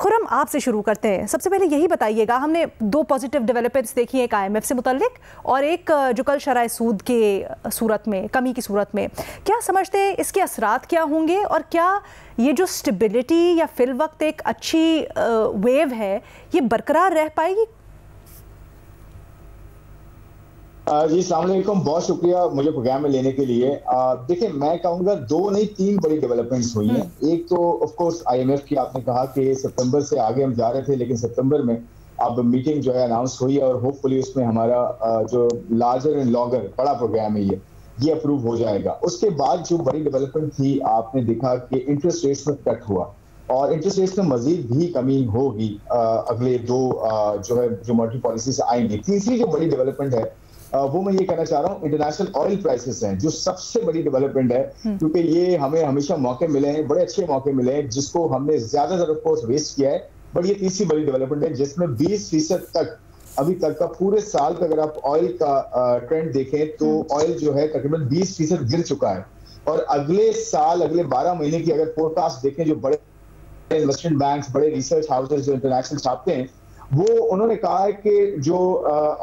خرم آپ سے شروع کرتے ہیں. سب سے پہلے یہی بتائیے گا, ہم نے دو پازیٹیو ڈیولپمنٹس دیکھی, ایک IMF سے متعلق اور ایک جو کل شرح سود کے صورت میں کمی کی صورت میں. کیا سمجھتے ہیں اس کے اثرات کیا ہوں گے, اور کیا یہ جو اسٹیبلٹی یا فی الوقت ایک اچھی ویو ہے یہ برقرار رہ پائے گی؟ جی السلام علیکم, بہت شکریہ مجھے پروگرام میں لینے کے لیے. دیکھیں میں کہوں گا 2 نہیں 3 بڑی ڈیولپمنٹس ہوئی ہیں. ایک تو آف کورس IMF کی آپ نے کہا کہ ستمبر سے آگے ہم جا رہے تھے, لیکن ستمبر میں اب میٹنگ جو ہے اناؤنس ہوئی ہے اور ہوپ فلی اس میں ہمارا جو لارجر اینڈ لانگر بڑا پروگرام ہے یہ اپروو ہو جائے گا. اس کے بعد جو بڑی ڈیولپمنٹ تھی, آپ نے دیکھا کہ انٹرسٹ ریٹس میں کٹ ہوا اور انٹرسٹ ریٹس میں مزید بھی کمی ہوگی اگلے 2 جو مانیٹری پالیسی سے آئیں گی. تیسری جو بڑی ڈیولپمنٹ ہے وہ میں یہ کہنا چاہ رہا ہوں, انٹرنیشنل آئل پرائسز ہیں جو سب سے بڑی ڈیولپمنٹ ہے, کیونکہ یہ ہمیں ہمیشہ موقع ملے ہیں, بڑے اچھے موقع ملے ہیں جس کو ہم نے زیادہ تر آف کورس ویسٹ کیا ہے. بٹ یہ تیسری بڑی ڈیولپمنٹ ہے جس میں 20% تک ابھی تک کا پورے سال کا اگر آپ آئل کا ٹرینڈ دیکھیں تو آئل جو ہے تقریباً 20% گر چکا ہے. اور اگلے سال اگلے 12 مہینے کی اگر فور کاسٹ دیکھیں جو بڑے انویسٹمنٹ بینکس بڑے ریسرچ ہاؤسز جو انٹرنیشنل چھاپتے ہیں, وہ انہوں نے کہا ہے کہ جو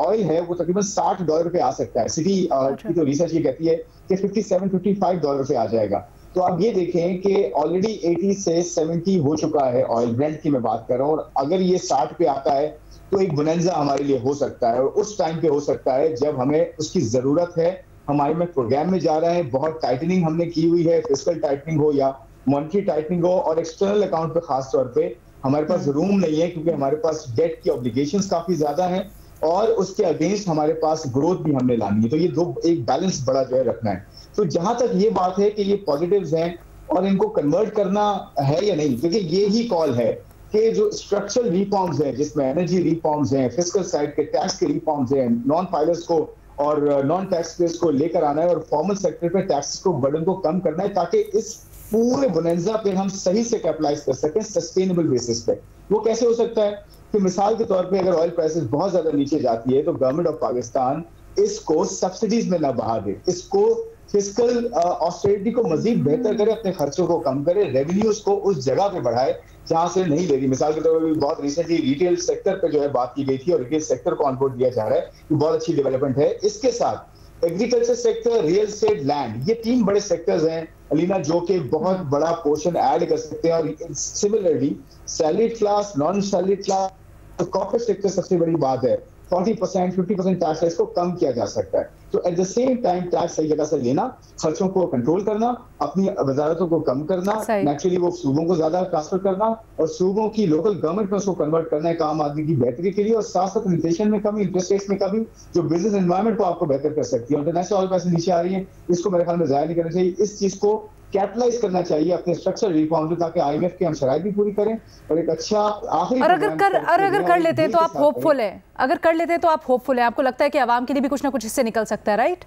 آئل ہے وہ تقریباً $60 پہ آ سکتا ہے. سٹی کی تو ریسرچ یہ کہتی ہے کہ $57-55 پہ آ جائے گا. تو آپ یہ دیکھیں کہ آلریڈی 80 سے 70 ہو چکا ہے آئل, برینٹ کی میں بات کر رہا ہوں, اور اگر یہ 60 پہ آتا ہے تو ایک بوننزا ہمارے لیے ہو سکتا ہے, اور اس ٹائم پہ ہو سکتا ہے جب ہمیں اس کی ضرورت ہے. ہمارے میں پروگرام میں جا رہا ہے, بہت ٹائٹننگ ہم نے کی ہوئی ہے, فسکل ٹائٹننگ ہو یا مانیٹری ٹائٹننگ ہو, اور ایکسٹرنل اکاؤنٹ پہ خاص طور پہ ہمارے پاس روم نہیں ہے کیونکہ ہمارے پاس ڈیٹ کی اوبلیگیشنز کافی زیادہ ہیں, اور اس کے اگینسٹ ہمارے پاس گروتھ بھی ہم نے لانی ہے. تو یہ ایک بیلنس بڑا جو ہے رکھنا ہے. تو جہاں تک یہ بات ہے کہ یہ پازیٹیوز ہیں اور ان کو کنورٹ کرنا ہے یا نہیں, کیونکہ یہی کال ہے کہ جو اسٹرکچرل ریفارمز ہیں جس میں انرجی ریفارمز ہیں, فسکل سائڈ کے ٹیکس کے ریفارمز ہیں, نان فائلرز کو اور نان ٹیکس پیئرز کو لے کر آنا ہے, اور فارمل سیکٹر پہ ٹیکس کو برڈن کو کم کرنا ہے, تاکہ اس پورے بوننزا پہ ہم صحیح سے کیپٹلائز کر سکیں سسٹینیبل بیسس پہ. وہ کیسے ہو سکتا ہے کہ مثال کے طور پہ اگر آئل پرائسز بہت زیادہ نیچے جاتی ہے تو گورنمنٹ آف پاکستان اس کو سبسڈیز میں نہ بہا دے, اس کو فسکل آسٹریٹی کو مزید بہتر کرے, اپنے خرچوں کو کم کرے, ریونیوز کو اس جگہ پہ بڑھائے جہاں سے نہیں لے رہی. مثال کے طور پر بہت ریسنٹلی ریٹیل سیکٹر پہ جو ہے بات کی گئی تھی, اور ریٹیل سیکٹر کو آن بورڈ دیا جا رہا ہے, یہ بہت اچھی ڈیولپمنٹ ہے. اس کے ساتھ agriculture sector, real estate, land, یہ 3 بڑے سیکٹرز ہیں علینا جو کہ بہت بڑا پورشن ایڈ کر سکتے ہیں. اور similarly salaried class, non salaried class, corporate sector سب سے بڑی بات ہے, 40% 50% ٹیکس اس کو کم کیا جا سکتا ہے. تو at the same time tax صحیح جگہ سے لینا, خرچوں کو کنٹرول کرنا, اپنی وزارتوں کو کم کرنا, نیچرلی وہ صوبوں کو زیادہ ٹرانسفر کرنا, اور صوبوں کی لوکل گورنمنٹ میں اس کو کنورٹ کرنا ہے عام آدمی کی بہتری کے لیے, اور ساتھ ساتھ انفلیشن میں کمی, انٹرسٹ ریٹس میں کمی, جو بزنس انوائرمنٹ کو آپ کو بہتر کر سکتی ہے. انٹرنیشنل آئل پرائسز نیچے آ رہی ہیں, اس کو میرے خیال میں ضائع نہیں کرنا چاہیے. اس چیز کو کیپٹلائز کرنا چاہیے اپنے اسٹرکچر ریفارم سے, تاکہ IMF کے ہم شرائط بھی پوری کریں اور ایک اچھا آخری اور اگر کر لیتے ہیں تو آپ ہوپ فل ہیں, اگر کر لیتے ہیں تو آپ ہوپ فل ہیں, آپ کو لگتا ہے کہ عوام کے لیے بھی کچھ نہ کچھ اس سے نکل سکتا ہے, رائٹ؟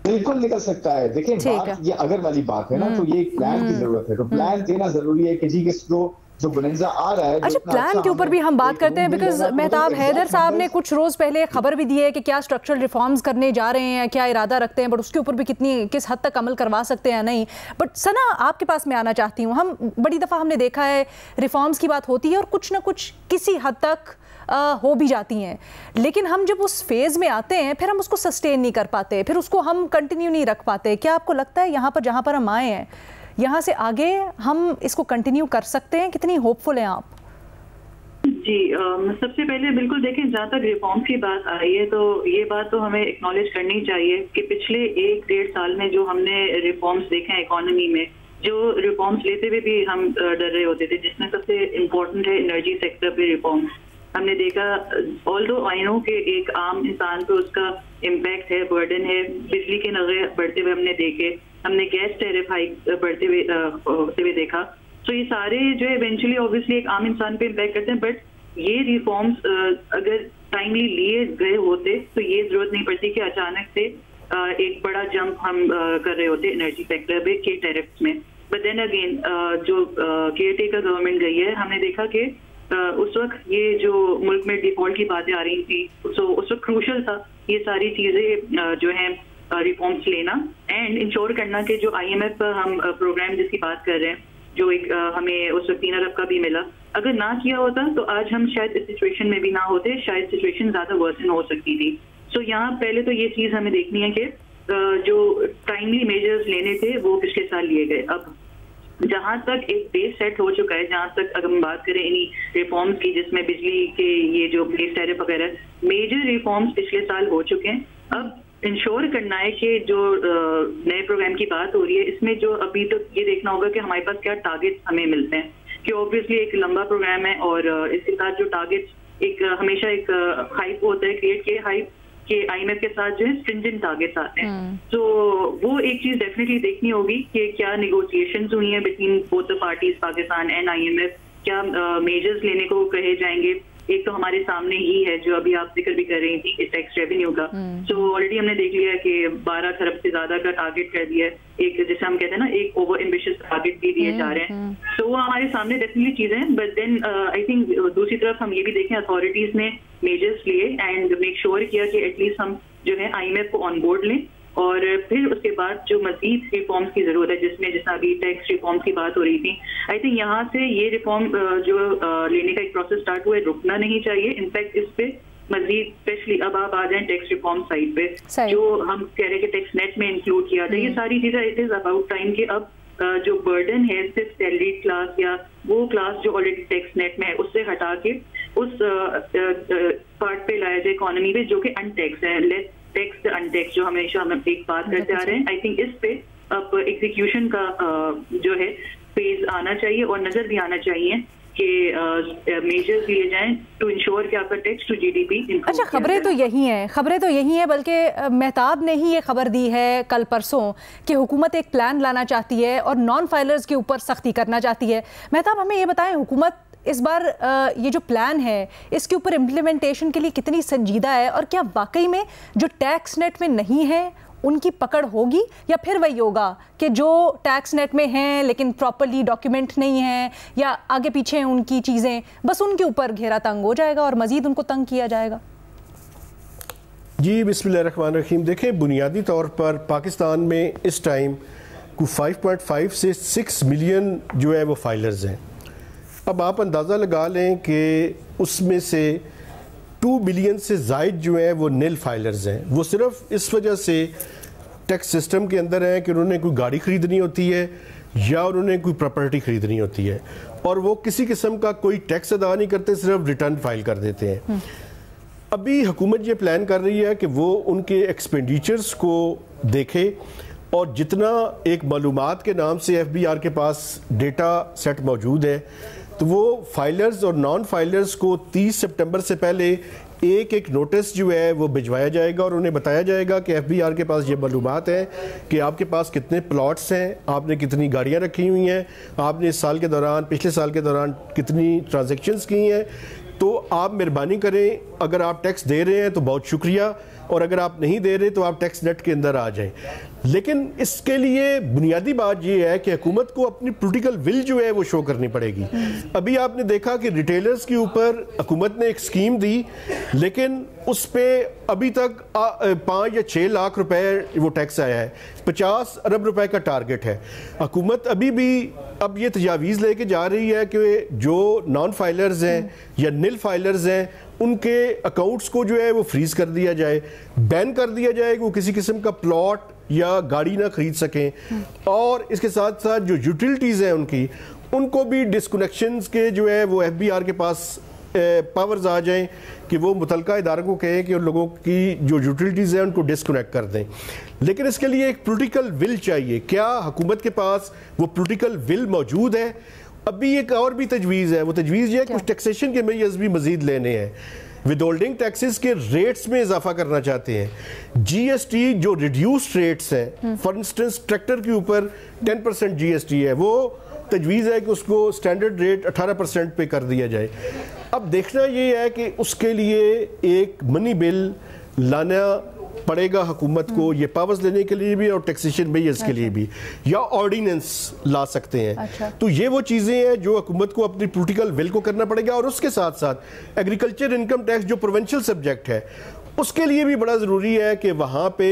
بالکل نکل سکتا ہے. دیکھیں بات یہ اگر والی بات ہے نا, تو یہ ایک پلان کی ضرورت ہے. تو پلان دینا ضروری ہے کہ جی کس کو جو بوننزا آ رہا ہے. اچھا پلان کے اوپر بھی ہم بات کرتے ہیں, بیکاز مہتاب حیدر صاحب نے کچھ روز پہلے خبر بھی دی ہے کہ کیا اسٹرکچرل ریفارمز کرنے جا رہے ہیں, کیا ارادہ رکھتے ہیں, بٹ اس کے اوپر بھی کس حد تک عمل کروا سکتے ہیں نہیں. بٹ ثنا آپ کے پاس میں آنا چاہتی ہوں, ہم بڑی دفعہ ہم نے دیکھا ہے ریفارمز کی بات ہوتی ہے اور کچھ نہ کچھ کسی حد تک ہو بھی جاتی ہیں, لیکن ہم جب اس فیز میں آتے ہیں پھر ہم اس کو سسٹین نہیں کر پاتے, پھر اس کو ہم کنٹینیو نہیں رکھ پاتے. کیا آپ کو لگتا ہے یہاں پر جہاں پر ہم آئے ہیں یہاں سے آگے ہم اس کو کنٹینیو کر سکتے ہیں؟ کتنی ہوپ فل ہیں آپ؟ جی سب سے پہلے بالکل دیکھیں, جہاں تک ریفارمز کی بات آئی ہے تو یہ بات تو ہمیں اکنالج کرنی چاہیے کہ پچھلے 1-1.5 سال میں جو ہم نے ریفارمز دیکھے ہیں اکانومی میں, جو ریفارمز لیتے ہوئے بھی ہم ڈر رہے ہوتے تھے, جس میں سب سے امپورٹنٹ ہے انرجی سیکٹر پہ ریفارمز. ہم نے دیکھا آلدو آئی نو کہ ایک عام انسان پہ اس کا امپیکٹ ہے, برڈن ہے, بجلی کے نغے بڑھتے ہوئے ہم نے دیکھے, ہم نے گیس ٹیرف ہائیک بڑھتے ہوئے دیکھا. تو یہ سارے جو ہے ایونچولی اوبویسلی ایک عام انسان پہ امپیکٹ کرتے ہیں, بٹ یہ ریفارمز اگر ٹائملی لیے گئے ہوتے تو یہ ضرورت نہیں پڑتی کہ اچانک سے ایک بڑا جمپ ہم کر رہے ہوتے انرجی سیکٹر پہ کے ٹیرفس میں. بٹ دین اگین جو کیئر ٹیکر گورنمنٹ گئی ہے, ہم نے دیکھا کہ اس وقت یہ جو ملک میں ڈیفالٹ کی باتیں آ رہی تھی, سو اس وقت کروشل تھا یہ ساری چیزیں جو ہیں ریفارمس لینا, اینڈ انشور کرنا کہ جو IMF ہم پروگرام جس کی بات کر رہے ہیں جو ایک ہمیں اس وقت 3 ارب کا بھی ملا. اگر نہ کیا ہوتا تو آج ہم شاید اس سچویشن میں بھی نہ ہوتے, شاید سچویشن زیادہ ورسن ہو سکتی تھی. سو یہاں پہلے تو یہ چیز ہمیں دیکھنی ہے کہ جو ٹائملی میجرز لینے تھے وہ پچھلے سال لیے گئے. اب جہاں تک ایک بیس سیٹ ہو چکا ہے, جہاں تک اگر ہم بات کریں انہی ریفارمز کی جس میں بجلی کے یہ جو بیس ٹیرف وغیرہ میجر ریفارمز پچھلے سال ہو چکے ہیں. اب انشور کرنا ہے کہ جو نئے پروگرام کی بات ہو رہی ہے اس میں جو ابھی تک یہ دیکھنا ہوگا کہ ہمارے پاس کیا ٹارگیٹس ہمیں ملتے ہیں, کہ اوبویسلی ایک لمبا پروگرام ہے اور اس کے ساتھ جو ٹارگیٹس ایک ہمیشہ ایک ہائپ ہوتا ہے کریٹ کے ہائپ کہ آئی ایم ایف کے ساتھ جو ہے اسٹرنجنٹ ٹارگیٹس آتے ہیں. تو وہ ایک چیز ڈیفینیٹلی دیکھنی ہوگی کہ کیا نیگوسیشنز ہوئی ہیں between both the parties Pakistan and I M F, کیا میجرز لینے کو کہے جائیں گے. ایک تو ہمارے سامنے ہی ہے جو ابھی آپ ذکر بھی کر رہی تھی ٹیکس ریونیو کا, سو آلریڈی ہم نے دیکھ لیا کہ 12 کھرب سے زیادہ کا ٹارگیٹ کر دیا ہے, ایک جیسے ہم کہتے ہیں نا ایک اوور ایمبیشس ٹارگیٹ بھی دیے جا رہے ہیں. تو وہ ہمارے سامنے ڈیفینیٹلی چیزیں ہیں, بٹ دین آئی تھنک دوسری طرف ہم یہ بھی دیکھیں اتھارٹیز نے میجرس لیے اینڈ میک شیور کیا کہ ایٹ لیسٹ ہم جو ہے آئی ایم ایف کو آن بورڈ لیں, اور پھر اس کے بعد جو مزید ریفارمز کی ضرورت ہے جس میں جیسا ابھی ٹیکس ریفارمز کی بات ہو رہی تھی, آئی تھنک یہاں سے یہ ریفارم جو لینے کا ایک پروسیس اسٹارٹ ہوا ہے رکنا نہیں چاہیے. انفیکٹ اس پہ مزید اسپیشلی اب آپ آ جائیں ٹیکس ریفارم سائڈ پہ جو ہم کہہ رہے ہیں کہ ٹیکس نیٹ میں انکلوڈ کیا تھا, یہ ساری چیزیں اٹ از اباؤٹ ٹائم کہ اب جو برڈن ہے صرف سیلری کلاس یا وہ کلاس جو آلریڈی ٹیکس نیٹ میں ہے اس سے ہٹا کے اس پارٹ پہ لایا جائے اکانومی پہ جو کہ ان ٹیکس ہے, لیس ٹیکس ان ٹیکس جو ہمیشہ ہم ایک بات کرتے آ رہے ہیں. آئی تھنک اس پہ اب ایگزیکیوشن کا جو ہے فیز آنا چاہیے اور نظر بھی آنا چاہیے کہ میجرز لیے جائیں ٹو انشور کہ آپ کا tax to G D P. اچھا خبریں تو یہی ہیں بلکہ مہتاب نے ہی یہ خبر دی ہے کل پرسوں کہ حکومت ایک پلان لانا چاہتی ہے اور نان فائلرز کے اوپر سختی کرنا چاہتی ہے. مہتاب ہمیں یہ بتائیں حکومت اس بار یہ جو پلان ہے اس کے اوپر امپلیمنٹیشن کے لیے کتنی سنجیدہ ہے, اور کیا واقعی میں جو ٹیکس نیٹ میں نہیں ہے ان کی پکڑ ہوگی, یا پھر وہی ہوگا کہ جو ٹیکس نیٹ میں ہیں لیکن پراپرلی ڈاکیومنٹ نہیں ہیں یا آگے پیچھے ہیں ان کی چیزیں, بس ان کے اوپر گھیرا تنگ ہو جائے گا اور مزید ان کو تنگ کیا جائے گا؟ جی بسم اللہ الرحمن الرحیم. دیکھیں بنیادی طور پر پاکستان میں اس ٹائم کو 5.5 سے 6 ملین جو ہے وہ فائلرز ہیں. اب آپ اندازہ لگا لیں کہ اس میں سے 2 ملین سے زائد جو ہیں وہ نیل فائلرز ہیں. وہ صرف اس وجہ سے ٹیکس سسٹم کے اندر ہیں کہ انہوں نے کوئی گاڑی خریدنی ہوتی ہے یا انہوں نے کوئی پراپرٹی خریدنی ہوتی ہے, اور وہ کسی قسم کا کوئی ٹیکس ادا نہیں کرتے, صرف ریٹرن فائل کر دیتے ہیں. ابھی حکومت یہ پلان کر رہی ہے کہ وہ ان کے ایکسپینڈیچرز کو دیکھے, اور جتنا ایک معلومات کے نام سے ایف بی آر کے پاس ڈیٹا سیٹ موجود ہے تو وہ فائلرز اور نان فائلرز کو 30 سپٹمبر سے پہلے ایک نوٹس جو ہے وہ بھجوایا جائے گا, اور انہیں بتایا جائے گا کہ ایف بی آر کے پاس یہ معلومات ہیں کہ آپ کے پاس کتنے پلاٹس ہیں, آپ نے کتنی گاڑیاں رکھی ہوئی ہیں, آپ نے اس سال کے دوران پچھلے سال کے دوران کتنی ٹرانزیکشنز کی ہیں, تو آپ مہربانی کریں اگر آپ ٹیکس دے رہے ہیں تو بہت شکریہ, اور اگر آپ نہیں دے رہے تو آپ ٹیکس نیٹ کے اندر آ جائیں. لیکن اس کے لیے بنیادی بات یہ ہے کہ حکومت کو اپنی پولیٹیکل ول جو ہے وہ شو کرنی پڑے گی. ابھی آپ نے دیکھا کہ ریٹیلرز کے اوپر حکومت نے ایک سکیم دی, لیکن اس پہ ابھی تک 5 یا 6 لاکھ روپے وہ ٹیکس آیا ہے, 50 ارب روپے کا ٹارگٹ ہے. حکومت ابھی بھی اب یہ تجاویز لے کے جا رہی ہے کہ جو نان فائلرز ہیں یا نیل فائلرز ہیں ان کے اکاؤنٹس کو جو ہے وہ فریز کر دیا جائے, بین کر دیا جائے کہ وہ کسی قسم کا پلاٹ یا گاڑی نہ خرید سکیں, اور اس کے ساتھ ساتھ جو یوٹیلٹیز ہیں ان کو بھی ڈسکنیکشنز کے جو ہے وہ ایف بی آر کے پاس پاورز آ جائیں کہ وہ متعلقہ اداروں کو کہیں کہ ان لوگوں کی جو یوٹیلٹیز ہیں ان کو ڈسکنیکٹ کر دیں. لیکن اس کے لیے ایک پولیٹیکل ول چاہیے. کیا حکومت کے پاس وہ پولیٹیکل ول موجود ہے؟ ابھی ایک اور بھی تجویز ہے, وہ تجویز یہ ہے کچھ ٹیکسیشن کے میجرز بھی مزید لینے ہیں. ود ہولڈنگ ٹیکسز کے ریٹس میں اضافہ کرنا چاہتے ہیں. جی ایس ٹی جو ریڈیوسڈ ریٹس ہیں, فار انسٹنس ٹریکٹر کے اوپر 10% جی ایس ٹی ہے, وہ تجویز ہے کہ اس کو سٹینڈرڈ ریٹ 18% پہ کر دیا جائے. اب دیکھنا یہ ہے کہ اس کے لیے ایک منی بل لانا پڑے گا حکومت کو, یہ پاورز لینے کے لیے بھی اور ٹیکسیشن میجرز کے لیے بھی, یا آرڈیننس لا سکتے ہیں. تو یہ وہ چیزیں ہیں جو حکومت کو اپنی پولیٹیکل ول کو کرنا پڑے گا. اور اس کے ساتھ ساتھ ایگریکلچر انکم ٹیکس جو پروونشل سبجیکٹ ہے اس کے لیے بھی بڑا ضروری ہے کہ وہاں پہ